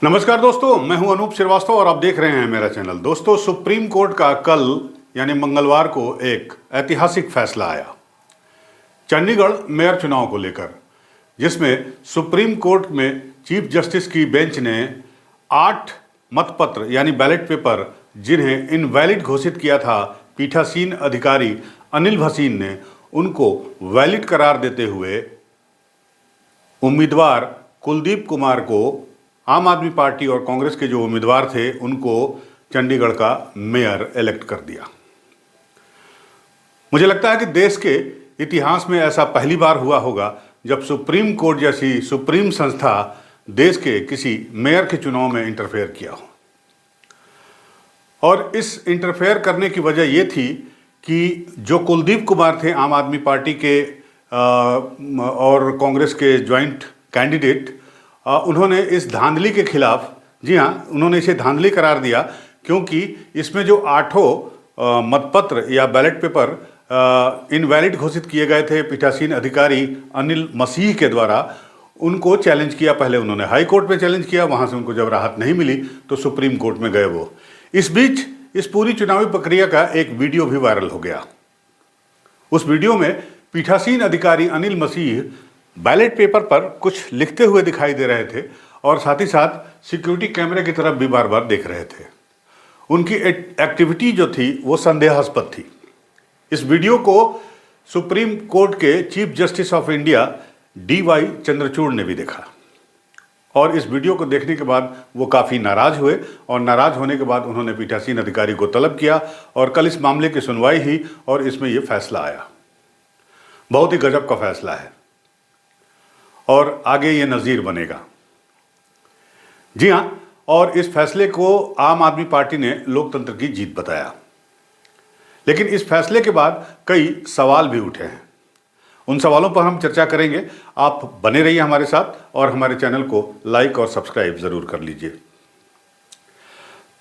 नमस्कार दोस्तों, मैं हूं अनूप श्रीवास्तव और आप देख रहे हैं मेरा चैनल। दोस्तों, सुप्रीम कोर्ट का कल यानी मंगलवार को एक ऐतिहासिक फैसला आया चंडीगढ़ मेयर चुनाव को लेकर, जिसमें सुप्रीम कोर्ट में चीफ जस्टिस की बेंच ने 8 मतपत्र यानी बैलेट पेपर जिन्हें इनवैलिड घोषित किया था पीठासीन अधिकारी अनिल भसीन ने, उनको वैलिड करार देते हुए उम्मीदवार कुलदीप कुमार को, आम आदमी पार्टी और कांग्रेस के जो उम्मीदवार थे, उनको चंडीगढ़ का मेयर इलेक्ट कर दिया। मुझे लगता है कि देश के इतिहास में ऐसा पहली बार हुआ होगा जब सुप्रीम कोर्ट जैसी सुप्रीम संस्था देश के किसी मेयर के चुनाव में इंटरफेयर किया हो। और इस इंटरफेयर करने की वजह यह थी कि जो कुलदीप कुमार थे आम आदमी पार्टी के और कांग्रेस के ज्वाइंट कैंडिडेट, उन्होंने इस धांधली के खिलाफ, जी हाँ, उन्होंने इसे धांधली करार दिया, क्योंकि इसमें जो 8 मतपत्र या बैलेट पेपर इनवैलिड घोषित किए गए थे पीठासीन अधिकारी अनिल मसीह के द्वारा, उनको चैलेंज किया। पहले उन्होंने हाई कोर्ट में चैलेंज किया, वहाँ से उनको जब राहत नहीं मिली तो सुप्रीम कोर्ट में गए वो। इस बीच इस पूरी चुनावी प्रक्रिया का एक वीडियो भी वायरल हो गया। उस वीडियो में पीठासीन अधिकारी अनिल मसीह बैलेट पेपर पर कुछ लिखते हुए दिखाई दे रहे थे और साथ ही साथ सिक्योरिटी कैमरे की तरफ भी बार बार देख रहे थे। उनकी एक्टिविटी जो थी वो संदेहास्पद थी। इस वीडियो को सुप्रीम कोर्ट के chief justice of India DY Chandrachud ने भी देखा और इस वीडियो को देखने के बाद वो काफ़ी नाराज हुए और नाराज होने के बाद उन्होंने पीठासीन अधिकारी को तलब किया और कल इस मामले की सुनवाई हुई और इसमें ये फैसला आया। बहुत ही गजब का फैसला है और आगे ये नज़ीर बनेगा। जी हाँ, और इस फैसले को आम आदमी पार्टी ने लोकतंत्र की जीत बताया। लेकिन इस फैसले के बाद कई सवाल भी उठे हैं। उन सवालों पर हम चर्चा करेंगे। आप बने रहिए हमारे साथ और हमारे चैनल को लाइक और सब्सक्राइब जरूर कर लीजिए।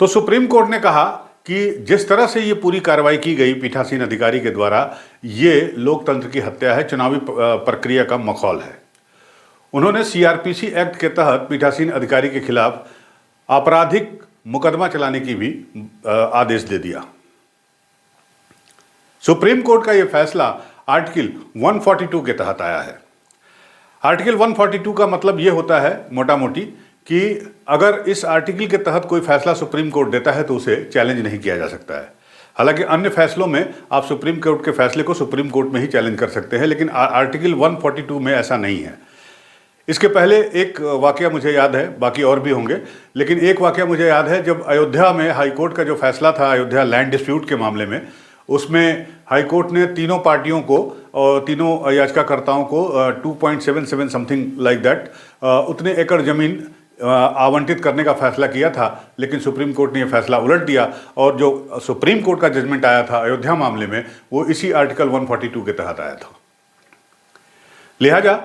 तो सुप्रीम कोर्ट ने कहा कि जिस तरह से ये पूरी कार्रवाई की गई पीठासीन अधिकारी के द्वारा, ये लोकतंत्र की हत्या है, चुनावी प्रक्रिया का मखौल है। उन्होंने CRPC एक्ट के तहत पीठासीन अधिकारी के खिलाफ आपराधिक मुकदमा चलाने की भी आदेश दे दिया। सुप्रीम कोर्ट का यह फैसला आर्टिकल 142 के तहत आया है। आर्टिकल 142 का मतलब यह होता है मोटा मोटी कि अगर इस आर्टिकल के तहत कोई फैसला सुप्रीम कोर्ट देता है तो उसे चैलेंज नहीं किया जा सकता है। हालांकि अन्य फैसलों में आप सुप्रीम कोर्ट के फैसले को सुप्रीम कोर्ट में ही चैलेंज कर सकते हैं, लेकिन आर्टिकल 142 में ऐसा नहीं है। इसके पहले एक वाकया मुझे याद है, बाकी और भी होंगे, लेकिन एक वाकया मुझे याद है जब अयोध्या में हाई कोर्ट का जो फैसला था अयोध्या लैंड डिस्प्यूट के मामले में, उसमें हाई कोर्ट ने तीनों पार्टियों को और तीनों याचिकाकर्ताओं को 2.77 समथिंग लाइक दैट उतने एकड़ जमीन आवंटित करने का फैसला किया था। लेकिन सुप्रीम कोर्ट ने यह फैसला उलट दिया और जो सुप्रीम कोर्ट का जजमेंट आया था अयोध्या मामले में, वो इसी आर्टिकल 142 के तहत आया था। लिहाजा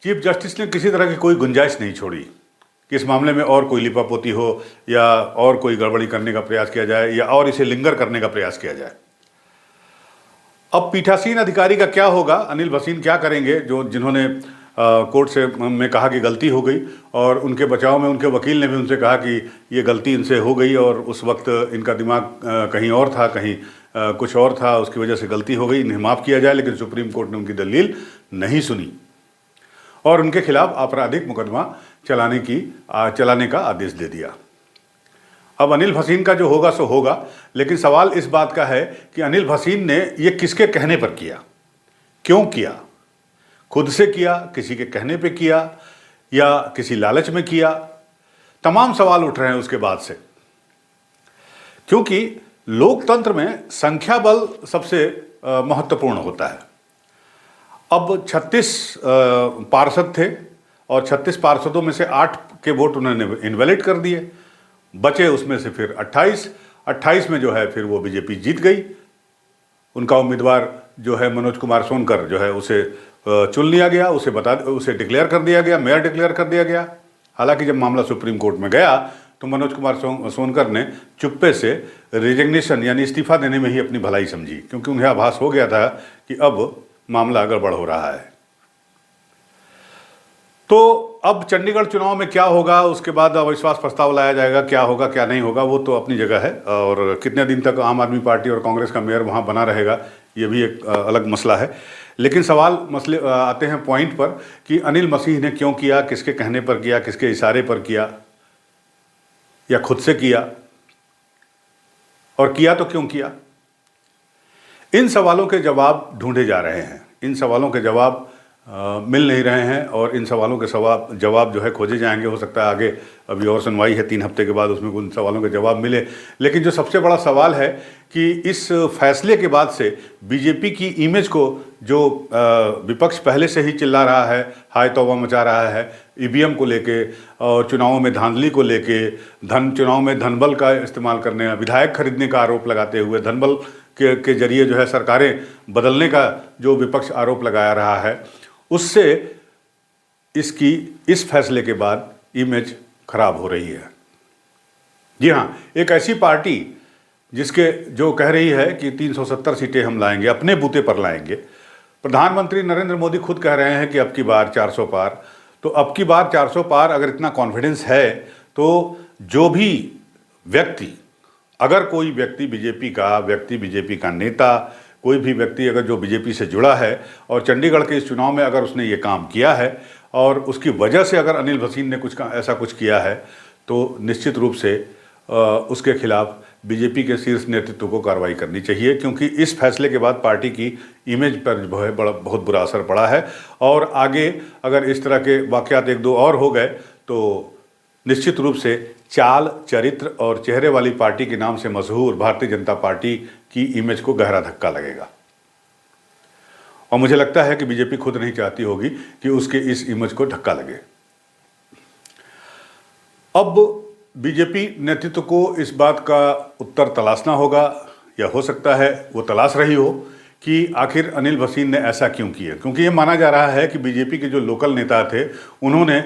चीफ जस्टिस ने किसी तरह की कोई गुंजाइश नहीं छोड़ी कि इस मामले में और कोई लिपापोती हो या और कोई गड़बड़ी करने का प्रयास किया जाए या और इसे लिंगर करने का प्रयास किया जाए। अब पीठासीन अधिकारी का क्या होगा, अनिल भसीन क्या करेंगे, जो जिन्होंने कोर्ट से में कहा कि गलती हो गई, और उनके बचाव में उनके वकील ने भी उनसे कहा कि ये गलती इनसे हो गई और उस वक्त इनका दिमाग कहीं और था, कहीं कुछ और था, उसकी वजह से गलती हो गई, इन्हें माफ़ किया जाए। लेकिन सुप्रीम कोर्ट ने उनकी दलील नहीं सुनी और उनके खिलाफ आपराधिक मुकदमा चलाने का आदेश दे दिया। अब अनिल भसीन का जो होगा सो होगा, लेकिन सवाल इस बात का है कि अनिल भसीन ने ये किसके कहने पर किया, क्यों किया, खुद से किया, किसी के कहने पे किया या किसी लालच में किया। तमाम सवाल उठ रहे हैं उसके बाद से, क्योंकि लोकतंत्र में संख्या बल सबसे महत्वपूर्ण होता है। अब 36 पार्षद थे और 36 पार्षदों में से 8 के वोट उन्होंने इनवैलिड कर दिए, बचे उसमें से फिर 28 में जो है फिर वो बीजेपी जीत गई। उनका उम्मीदवार जो है मनोज कुमार सोनकर जो है उसे चुन लिया गया, उसे डिक्लेयर कर दिया गया, मेयर डिक्लेयर कर दिया गया। हालांकि जब मामला सुप्रीम कोर्ट में गया तो मनोज कुमार सोनकर ने चुप्पे से रिजिग्नेशन यानी इस्तीफा देने में ही अपनी भलाई समझी, क्योंकि उन्हें आभास हो गया था कि अब मामला गड़बड़ हो रहा है। तो अब चंडीगढ़ चुनाव में क्या होगा, उसके बाद अविश्वास प्रस्ताव लाया जाएगा, क्या होगा क्या नहीं होगा वो तो अपनी जगह है, और कितने दिन तक आम आदमी पार्टी और कांग्रेस का मेयर वहाँ बना रहेगा ये भी एक अलग मसला है। लेकिन मसले आते हैं पॉइंट पर कि अनिल मसीह ने क्यों किया, किसके कहने पर किया, किसके इशारे पर किया, या खुद से किया, और किया तो क्यों किया। इन सवालों के जवाब ढूंढे जा रहे हैं, इन सवालों के जवाब मिल नहीं रहे हैं, और इन सवालों के जवाब जो है खोजे जाएंगे। हो सकता है आगे अभी और सुनवाई है 3 हफ्ते के बाद, उसमें उन सवालों के जवाब मिले। लेकिन जो सबसे बड़ा सवाल है कि इस फैसले के बाद से बीजेपी की इमेज को, जो विपक्ष पहले से ही चिल्ला रहा है, हाय तौबा मचा रहा है ईवीएम को लेके और चुनावों में धांधली को लेके, चुनाव में धनबल का इस्तेमाल करने, विधायक खरीदने का आरोप लगाते हुए, धनबल के जरिए जो है सरकारें बदलने का जो विपक्ष आरोप लगाया रहा है, उससे इस फैसले के बाद इमेज खराब हो रही है। जी हाँ, एक ऐसी पार्टी जो कह रही है कि 370 सीटें हम लाएंगे, अपने बूते पर लाएंगे। प्रधानमंत्री नरेंद्र मोदी खुद कह रहे हैं कि अब की बार 400 पार। तो अब की बार 400 पार अगर इतना कॉन्फिडेंस है तो जो भी व्यक्ति, अगर कोई व्यक्ति बीजेपी का नेता, कोई भी व्यक्ति अगर जो बीजेपी से जुड़ा है और चंडीगढ़ के इस चुनाव में अगर उसने ये काम किया है और उसकी वजह से अगर अनिल भसीन ने ऐसा कुछ किया है, तो निश्चित रूप से उसके खिलाफ बीजेपी के शीर्ष नेतृत्व को कार्रवाई करनी चाहिए, क्योंकि इस फैसले के बाद पार्टी की इमेज पर जो है बहुत बुरा असर पड़ा है। और आगे अगर इस तरह के वाक़यात 1-2 और हो गए तो निश्चित रूप से चाल, चरित्र और चेहरे वाली पार्टी के नाम से मशहूर भारतीय जनता पार्टी की इमेज को गहरा धक्का लगेगा। और मुझे लगता है कि बीजेपी खुद नहीं चाहती होगी कि उसके इस इमेज को धक्का लगे। अब बीजेपी नेतृत्व को इस बात का उत्तर तलाशना होगा, या हो सकता है वो तलाश रही हो कि आखिर अनिल भसीन ने ऐसा क्यों किया। क्योंकि ये माना जा रहा है कि बीजेपी के जो लोकल नेता थे उन्होंने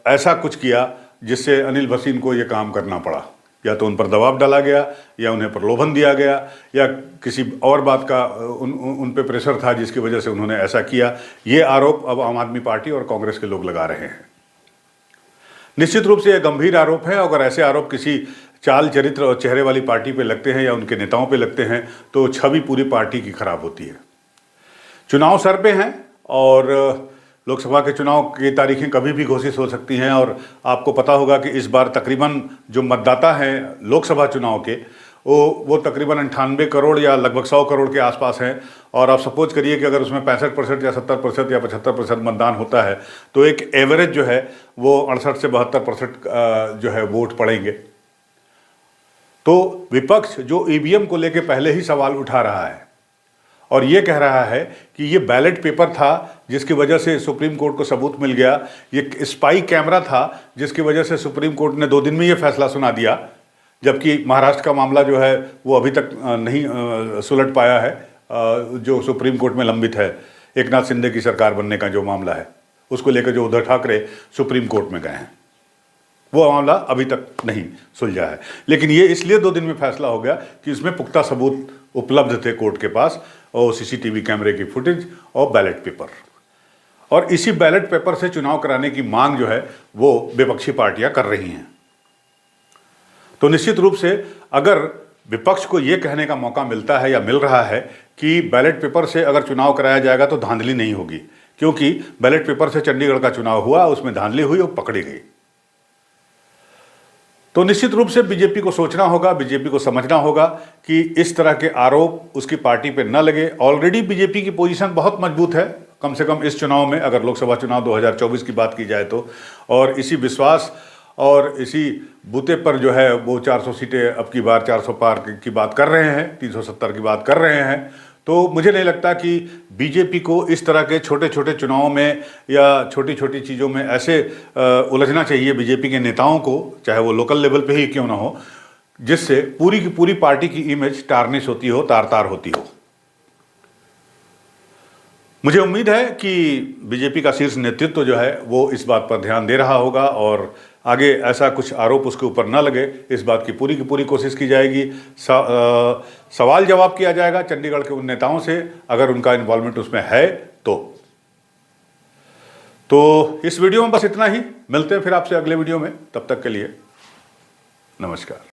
ऐसा कुछ किया जिससे अनिल भसीन को ये काम करना पड़ा, या तो उन पर दबाव डाला गया, या उन्हें प्रलोभन दिया गया, या किसी और बात का उन पे प्रेशर था जिसकी वजह से उन्होंने ऐसा किया। ये आरोप अब आम आदमी पार्टी और कांग्रेस के लोग लगा रहे हैं। निश्चित रूप से यह गंभीर आरोप है। अगर ऐसे आरोप किसी चाल, चरित्र और चेहरे वाली पार्टी पे लगते हैं या उनके नेताओं पे लगते हैं तो छवि पूरी पार्टी की खराब होती है। चुनाव सर पे हैं और लोकसभा के चुनाव की तारीखें कभी भी घोषित हो सकती हैं, और आपको पता होगा कि इस बार तकरीबन जो मतदाता हैं लोकसभा चुनाव के वो तकरीबन 98 करोड़ या लगभग 100 करोड़ के आसपास हैं। और आप सपोज करिए कि अगर उसमें 65% या 70% या 75% मतदान होता है तो एक एवरेज जो है वो 68 से 72% जो है वोट पड़ेंगे। तो विपक्ष जो ईवीएम को लेकर पहले ही सवाल उठा रहा है और ये कह रहा है कि ये बैलेट पेपर था जिसकी वजह से सुप्रीम कोर्ट को सबूत मिल गया, ये स्पाई कैमरा था जिसकी वजह से सुप्रीम कोर्ट ने 2 दिन में ये फैसला सुना दिया, जबकि महाराष्ट्र का मामला जो है वो अभी तक नहीं सुलझ पाया है, जो सुप्रीम कोर्ट में लंबित है। एकनाथ शिंदे की सरकार बनने का जो मामला है उसको लेकर जो उद्धव ठाकरे सुप्रीम कोर्ट में गए हैं, वो मामला अभी तक नहीं सुलझा है। लेकिन ये इसलिए 2 दिन में फैसला हो गया कि इसमें पुख्ता सबूत उपलब्ध थे कोर्ट के पास, और सीसीटीवी कैमरे की फुटेज और बैलेट पेपर, और इसी बैलेट पेपर से चुनाव कराने की मांग जो है वो विपक्षी पार्टियां कर रही हैं। तो निश्चित रूप से अगर विपक्ष को ये कहने का मौका मिलता है या मिल रहा है कि बैलेट पेपर से अगर चुनाव कराया जाएगा तो धांधली नहीं होगी, क्योंकि बैलेट पेपर से चंडीगढ़ का चुनाव हुआ, उसमें धांधली हुई और पकड़ी गई, तो निश्चित रूप से बीजेपी को सोचना होगा, बीजेपी को समझना होगा कि इस तरह के आरोप उसकी पार्टी पे न लगे। ऑलरेडी बीजेपी की पोजीशन बहुत मजबूत है, कम से कम इस चुनाव में, अगर लोकसभा चुनाव 2024 की बात की जाए तो। और इसी विश्वास और इसी बूते पर जो है वो 400 सीटें अब की बार 400 पार की बात कर रहे हैं, 370 की बात कर रहे हैं। तो मुझे नहीं लगता कि बीजेपी को इस तरह के छोटे छोटे चुनावों में या छोटी छोटी चीज़ों में ऐसे उलझना चाहिए बीजेपी के नेताओं को, चाहे वो लोकल लेवल पे ही क्यों ना हो, जिससे पूरी की पूरी पार्टी की इमेज टार्निश होती हो, तार तार होती हो। मुझे उम्मीद है कि बीजेपी का शीर्ष नेतृत्व जो है वो इस बात पर ध्यान दे रहा होगा और आगे ऐसा कुछ आरोप उसके ऊपर न लगे, इस बात की पूरी कोशिश की जाएगी। सवाल जवाब किया जाएगा चंडीगढ़ के उन नेताओं से, अगर उनका इन्वॉल्वमेंट उसमें है तो इस वीडियो में बस इतना ही, मिलते हैं फिर आपसे अगले वीडियो में, तब तक के लिए नमस्कार।